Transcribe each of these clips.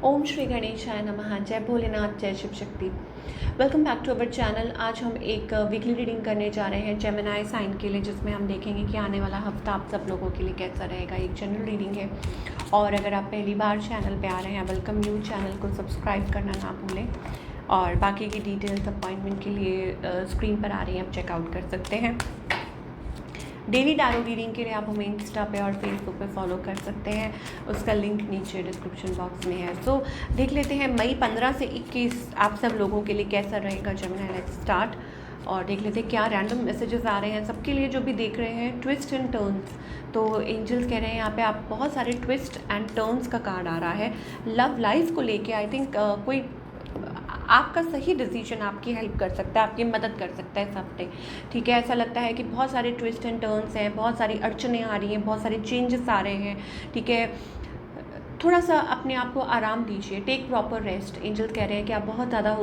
ओम श्री गणेशाय नमः। जय भोलेनाथ, जय Shiv Shakti. Welcome back to our channel. आज हम एक वीकली रीडिंग करने जा रहे हैं जेमिनी साइन के लिए, जिसमें हम देखेंगे कि आने वाला हफ्ता आप सब लोगों के लिए कैसा रहेगा। एक जनरल रीडिंग है और अगर आप पहली बार चैनल पे आ रहे हैं, वेलकम यू। चैनल को सब्सक्राइब करना ना भूलें और बाकी की डिटेल्स अपॉइंटमेंट के लिए स्क्रीन पर आ रही हैं, आप चेकआउट कर सकते हैं। डेली टैरो रीडिंग के लिए आप हमें इंस्टा पे और फेसबुक पे फॉलो कर सकते हैं, उसका लिंक नीचे डिस्क्रिप्शन बॉक्स में है। सो देख लेते हैं मई 15 से 21 आप सब लोगों के लिए कैसा रहेगा जेमिनी। लेट्स स्टार्ट और देख लेते हैं क्या रैंडम मैसेजेस आ रहे हैं सबके लिए जो भी देख रहे हैं। ट्विस्ट एंड टर्न्स, तो एंजल्स कह रहे हैं यहाँ पे आप बहुत सारे ट्विस्ट एंड टर्न्स का कार्ड आ रहा है। लव लाइफ को लेके आई थिंक कोई आपका सही डिसीजन आपकी हेल्प कर सकता है, आपकी मदद कर सकता है इस हफ्ते। ठीक है, ऐसा लगता है कि बहुत सारे ट्विस्ट एंड टर्न्स हैं, बहुत सारी अड़चनें आ रही हैं, बहुत सारे चेंजेस आ रहे हैं। ठीक है, थोड़ा सा अपने आप को आराम दीजिए, टेक प्रॉपर रेस्ट। एंजल्स कह रहे हैं कि आप बहुत ज़्यादा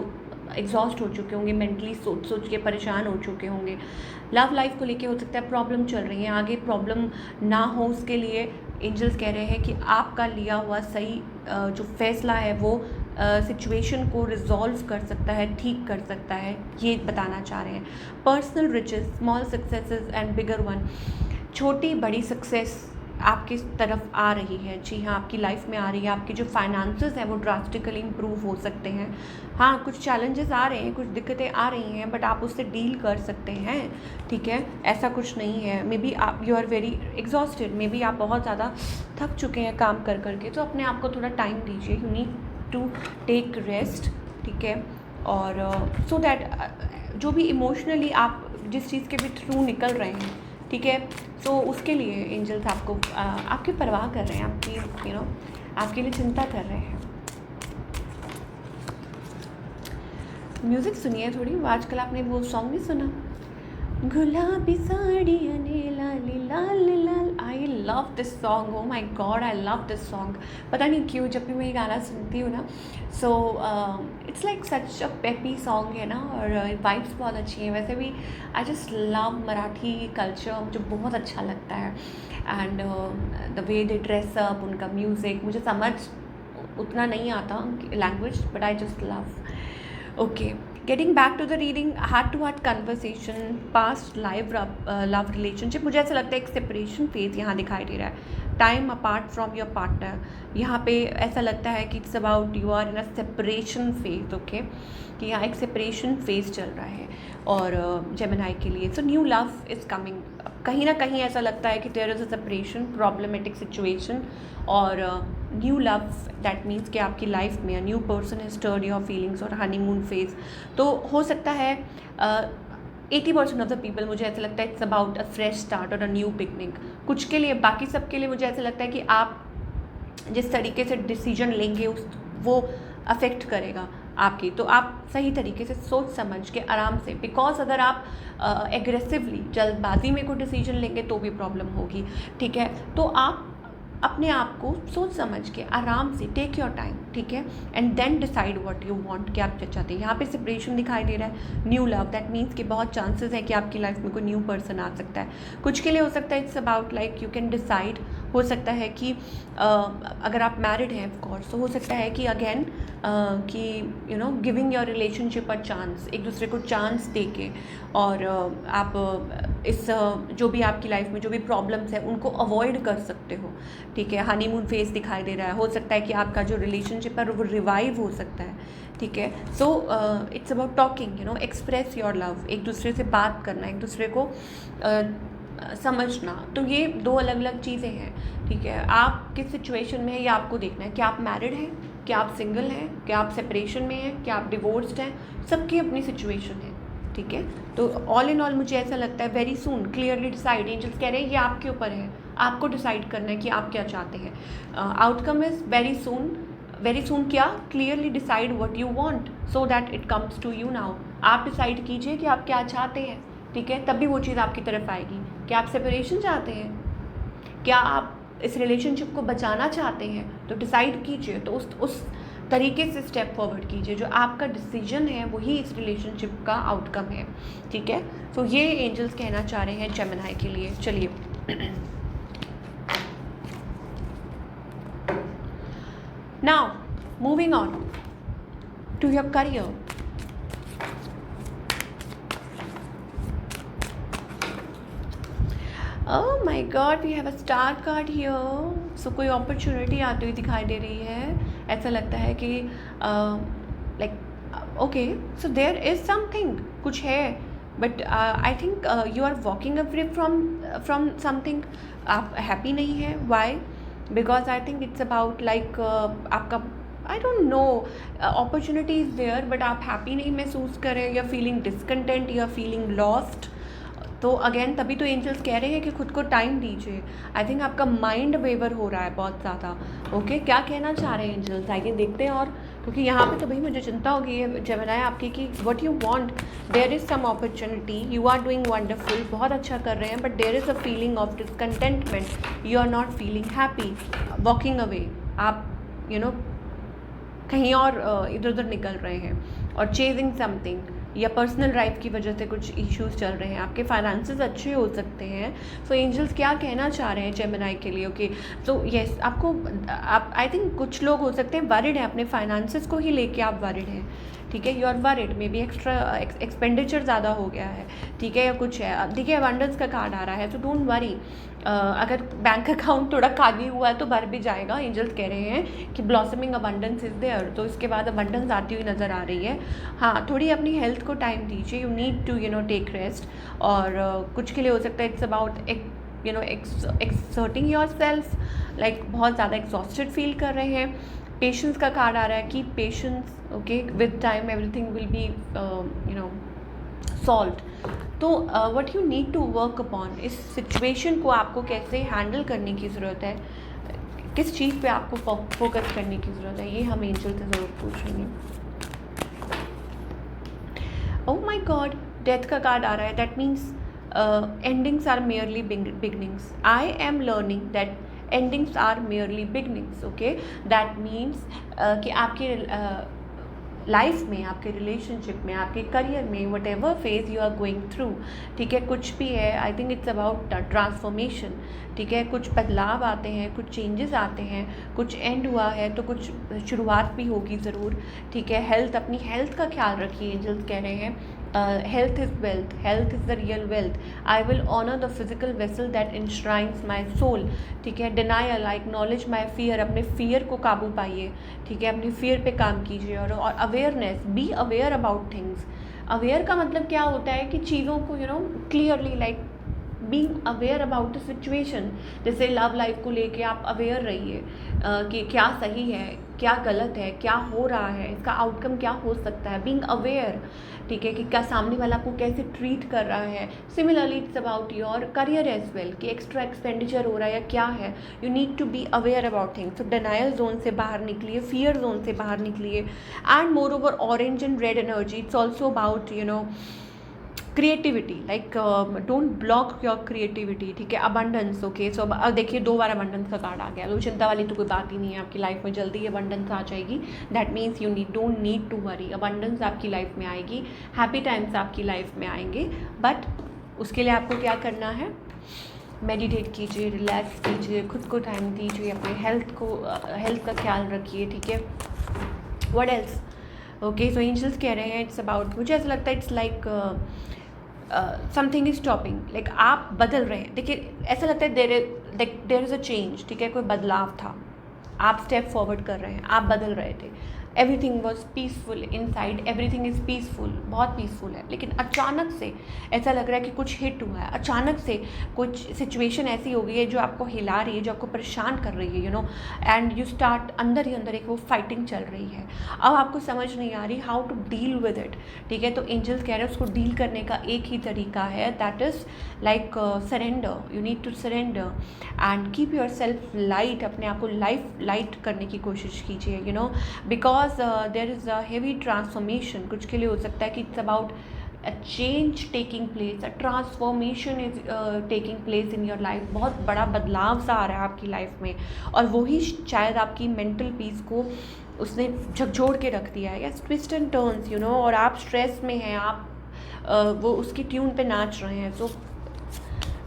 एग्जॉस्ट हो चुके होंगे, मेंटली सोच के परेशान हो चुके होंगे। लव लाइफ को लेके हो सकता है प्रॉब्लम चल रही है, आगे प्रॉब्लम ना हो उसके लिए एंजल्स कह रहे हैं कि आपका लिया हुआ सही जो फैसला है वो सिचुएशन को रिजॉल्व कर सकता है, ठीक कर सकता है, ये बताना चाह रहे हैं। Personal riches, small successes and bigger one, छोटी बड़ी सक्सेस आपकी तरफ आ रही है। जी हाँ, आपकी लाइफ में आ रही है। आपकी जो फाइनेंसेस हैं वो ड्रास्टिकली इम्प्रूव हो सकते हैं। हाँ, कुछ चैलेंजेस आ रहे हैं, कुछ दिक्कतें आ रही हैं, बट आप उससे डील कर सकते हैं। ठीक है, ऐसा कुछ नहीं है। मे बी आप you are very exhausted, maybe आप बहुत ज़्यादा थक चुके हैं काम कर करके, तो अपने आप को थोड़ा टाइम दीजिए। You need to take rest. ठीक है, और सो दैट जो भी इमोशनली आप जिस चीज़ के भी थ्रू निकल रहे हैं, ठीक है, सो उसके लिए एंजल्स आपको आपकी परवाह कर रहे हैं, आपकी आपके लिए चिंता कर रहे हैं। म्यूज़िक सुनिए थोड़ी। आजकल आपने वो सॉन्ग नहीं सुना, गुलाबी साड़ी अने लाली लाल लाल। I love this song, oh my God, I love this song. पता नहीं क्यों जब भी मैं ये गाना सुनती हूँ ना, so it's like such a peppy song है ना, और वाइब्स बहुत अच्छी हैं। वैसे भी I just love Marathi culture, मुझे बहुत अच्छा लगता है। And the way they dress up, उनका म्यूज़िक मुझे समझ उतना नहीं आता language, but I just love. Okay, getting back to the reading, heart to heart conversation, past live love relationship. मुझे ऐसा लगता है एक सेपरेशन फेज यहाँ दिखाई दे रहा है। Time apart from your partner, यहाँ पे ऐसा लगता है कि it's about you are in a separation phase. Okay, कि यहाँ एक सेपरेशन फेज चल रहा है और जेमिनी के लिए। So new love is coming. कहीं ना कहीं ऐसा लगता है कि there is a separation, problematic situation और न्यू लव। दैट मीन्स कि आपकी लाइफ में a new person has stirred your feelings और हनीमून फेज। तो हो सकता है 80% ऑफ द पीपल, मुझे ऐसा लगता है it's about a fresh start और अ न्यू बिगनिंग। कुछ के लिए, बाकी सब के लिए मुझे ऐसा लगता है कि आप जिस तरीके से डिसीजन लेंगे वो अफेक्ट करेगा आपकी। तो आप सही तरीके से सोच समझ के आराम से, बिकॉज अगर आप एग्रेसिवली जल्दबाजी में कोई डिसीजन लेंगे तो भी प्रॉब्लम होगी। ठीक है, तो आप अपने आप को सोच समझ के आराम से टेक योर टाइम, ठीक है, and then decide what you want, कि आप क्या चाहते हैं। यहाँ पे सेपरेशन दिखाई दे रहा है, न्यू लव, दैट मीन्स कि बहुत चांसेस है कि आपकी लाइफ में कोई न्यू पर्सन आ सकता है। कुछ के लिए हो सकता है it's about like you can decide, हो सकता है कि अगर आप मैरिड हैं ऑफ कोर्स, तो हो सकता है कि अगेन कि giving your relationship a chance, एक दूसरे को चांस दे के, और आप इस जो भी आपकी लाइफ में जो भी प्रॉब्लम्स है उनको अवॉइड कर सकते हो। ठीक है, हनीमून फेज दिखाई दे रहा है, हो सकता है कि आपका जो रिलेशनशिप है वो रिवाइव हो सकता है। ठीक है, so it's about talking, express your love, एक दूसरे से बात करना, एक दूसरे को समझना। तो ये दो अलग अलग चीज़ें हैं। ठीक है, आप किस सिचुएशन में है ये आपको देखना है। क्या आप मैरिड हैं, क्या आप सिंगल हैं, क्या आप सेपरेशन में हैं, क्या आप डिवोर्स्ड हैं, सबकी अपनी सिचुएशन है। ठीक है, तो ऑल इन ऑल मुझे ऐसा लगता है very soon clearly decide, angels कह रहे हैं ये आपके ऊपर है, आपको डिसाइड करना है कि आप क्या चाहते हैं। Outcome is very soon. Very soon क्या, clearly decide what you want so that it comes to you now. आप डिसाइड कीजिए कि आप क्या चाहते हैं। ठीक है, तभी वो चीज़ आपकी तरफ आएगी। क्या आप सेपरेशन चाहते हैं, क्या आप इस रिलेशनशिप को बचाना चाहते हैं, तो डिसाइड कीजिए। तो उस तरीके से स्टेप फॉरवर्ड कीजिए। जो आपका डिसीजन है वही इस रिलेशनशिप का आउटकम है। ठीक है, तो ये एंजल्स कहना चाह रहे हैं जेमिनी के लिए। चलिए now Moving on to your career. Oh my God, we have a star card here. So कोई opportunity आती हुई दिखाई दे रही है. ऐसा लगता है कि like okay, so there is something, कुछ है, but I think you are walking away from something. आप happy नहीं है. Why? Because I think it's about like आपका I don't know, opportunity is there, but आप happy नहीं महसूस कर रहे, you're feeling discontent, you're feeling lost. तो अगेन तभी तो एंजल्स कह रहे हैं कि खुद को टाइम दीजिए. आई थिंक आपका माइंड वेवर हो रहा है बहुत ज़्यादा. ओके, क्या कहना चाह रहे हैं एंजल्स, आइए देखते हैं. और क्योंकि यहाँ पे तो भाई मुझे चिंता हो गई है जेमिनी आपकी कि what you want. There is some opportunity, you are doing wonderful, बहुत अच्छा कर रहे हैं, but there is a feeling of discontentment. You are not feeling happy, walking away. आप कहीं और इधर उधर निकल रहे हैं, और चेजिंग समथिंग, या पर्सनल लाइफ की वजह से कुछ इश्यूज चल रहे हैं. आपके फाइनेंसेस अच्छे हो सकते हैं. सो एंजल्स क्या कहना चाह रहे हैं जेमिनी के लिए. ओके, सो येस, आपको आप आई थिंक कुछ लोग हो सकते हैं वरिड हैं अपने फाइनेंसेस को ही लेके. आप वरिड हैं, ठीक है, you are worried, maybe extra expenditure ज़्यादा हो गया है, ठीक है, या कुछ है. देखिए अबंडेंस का कार्ड आ रहा है, तो डोंट वरी. अगर बैंक अकाउंट थोड़ा खाली हुआ है तो भर भी जाएगा. एंजल्स कह रहे हैं कि ब्लॉसमिंग अबंडेंस इज़ देयर. तो इसके बाद अबंडेंस आती हुई नज़र आ रही है. हाँ, थोड़ी अपनी हेल्थ को टाइम दीजिए. You need to take rest. और कुछ के लिए हो सकता है it's about exerting yourself, like बहुत ज़्यादा एग्जॉस्टेड फील कर रहे हैं. पेशेंस का कार्ड आ रहा है. Keep patience, okay, with time everything will be solved. तो what you need to work upon, इस सिचुएशन को आपको कैसे हैंडल करने की ज़रूरत है, किस चीज़ पे आपको फोकस करने की ज़रूरत है, ये हम एंजल से ज़रूर पूछेंगे. ओह माय गॉड, डेथ का कार्ड आ रहा है. That means endings are merely beginnings. I am learning that endings are merely beginnings. Okay, that means कि आपके लाइफ में, आपके रिलेशनशिप में, आपके करियर में, whatever phase you are going through, ठीक है, कुछ भी है, I think it's about transformation. ठीक है, कुछ बदलाव आते हैं, कुछ चेंजेस आते हैं, कुछ एंड हुआ है तो कुछ शुरुआत भी होगी ज़रूर. ठीक है, हेल्थ, अपनी हेल्थ का ख्याल रखिए. एंजल्स कह रहे हैं health is wealth, health is the real wealth. I will honour the physical vessel that enshrines my soul. ठीक है, denial, I acknowledge my fear. अपने फियर को काबू पाइए. ठीक है, अपनी फियर पे काम कीजिए. और awareness, B aware about things. Aware का मतलब क्या होता है कि चीज़ों को clearly, like being aware about the situation. जैसे लव लाइफ को लेके आप अवेयर रहिए कि क्या सही है, क्या गलत है, क्या हो रहा है, इसका आउटकम क्या हो सकता है. बीइंग अवेयर, ठीक है, कि क्या सामने वाला आपको कैसे ट्रीट कर रहा है. Similarly it's about your career as well, कि एक्स्ट्रा एक्सपेंडिचर हो रहा है या क्या है. You need to be aware about things. तो डिनायल जोन से बाहर निकलिए, फियर जोन से बाहर निकलिए. And moreover orange and red energy, it's also about creativity. Like don't block your creativity. ठीक है, अबंडेंस. ओके, सो अब देखिए 2 बार अबंडेंस का कार्ड आ गया, तो चिंता वाली तो कोई बात ही नहीं है. आपकी लाइफ में जल्दी अबंडेंस आ जाएगी. That means you don't need to worry. Abundance आपकी लाइफ में आएगी, हैप्पी टाइम्स आपकी लाइफ में आएंगे. बट उसके लिए आपको क्या करना है, मेडिटेट कीजिए, रिलैक्स कीजिए, खुद को टाइम दीजिए, अपने हेल्थ का ख्याल रखिए. ठीक है, what else. Okay, so angels कह रहे हैं इट्स अबाउट, मुझे ऐसा लगता है it's like something is stopping. Like आप बदल रहे हैं. देखिए ऐसा लगता है देयर इज़ अ चेंज. ठीक है, कोई बदलाव था, आप स्टेप फॉरवर्ड कर रहे हैं, आप बदल रहे थे. Everything was peaceful inside, everything is peaceful, बहुत पीसफुल है. लेकिन अचानक से ऐसा लग रहा है कि कुछ हिट हुआ है. अचानक से कुछ सिचुएशन ऐसी हो गई है जो आपको हिला रही है, जो आपको परेशान कर रही है, एंड यू स्टार्ट, अंदर ही अंदर एक वो फाइटिंग चल रही है. अब आपको समझ नहीं आ रही how to deal with it. ठीक है, तो एंजल्स कह रहे हैं उसको डील करने का एक ही तरीका है, that is like surrender. You need to surrender and keep yourself light. अपने आप को लाइट करने की कोशिश कीजिए, because there is a heavy transformation. कुछ के लिए हो सकता है कि it's about a change taking place, a transformation is taking place in your life. बहुत बड़ा बदलाव सा आ रहा है आपकी लाइफ में, और वही शायद आपकी मेंटल पीस को उसने झकझोर के रख दिया है. या ट्विस्ट एंड टर्न्स, और आप स्ट्रेस में हैं, आप वो उसकी ट्यून पे नाच रहे हैं. सो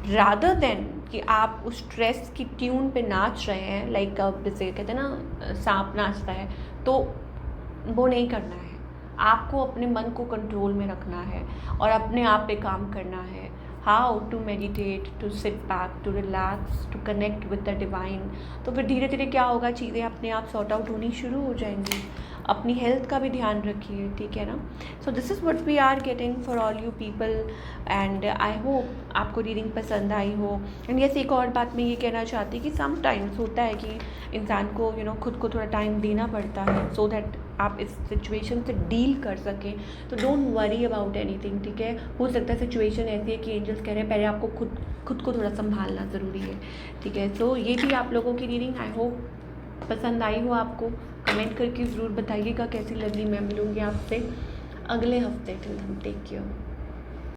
रादर देन कि आप उस स्ट्रेस की ट्यून पे नाच रहे हैं, लाइक जैसे कहते हैं ना सांप नाचता है, तो वो नहीं करना है। आपको अपने मन को कंट्रोल में रखना है और अपने आप पे काम करना है। How to meditate, to sit back, to relax, to connect with the divine. तो फिर धीरे धीरे क्या होगा, चीज़ें अपने आप सॉर्ट आउट होनी शुरू हो जाएंगी। अपनी हेल्थ का भी ध्यान रखिए, ठीक है ना। So this is what we are getting for all you people, and I hope आपको रीडिंग पसंद आई हो। एंड यस, एक और बात मैं ये कहना चाहती कि समटाइम्स होता है कि इंसान को खुद को थोड़ा टाइम देना पड़ता है सो दैट आप इस सिचुएशन से डील कर सकें। तो डोंट वरी अबाउट एनीथिंग, ठीक है। हो सकता है सिचुएशन ऐसी है कि एंजल्स कह रहे हैं पहले आपको खुद को थोड़ा संभालना ज़रूरी है, ठीक है। सो ये थी आप लोगों की रीडिंग। आई होप पसंद आई हो आपको। कमेंट करके ज़रूर बताइएगा कैसी लगी। मैं मिलूँगी आपसे अगले हफ्ते। Till then take care.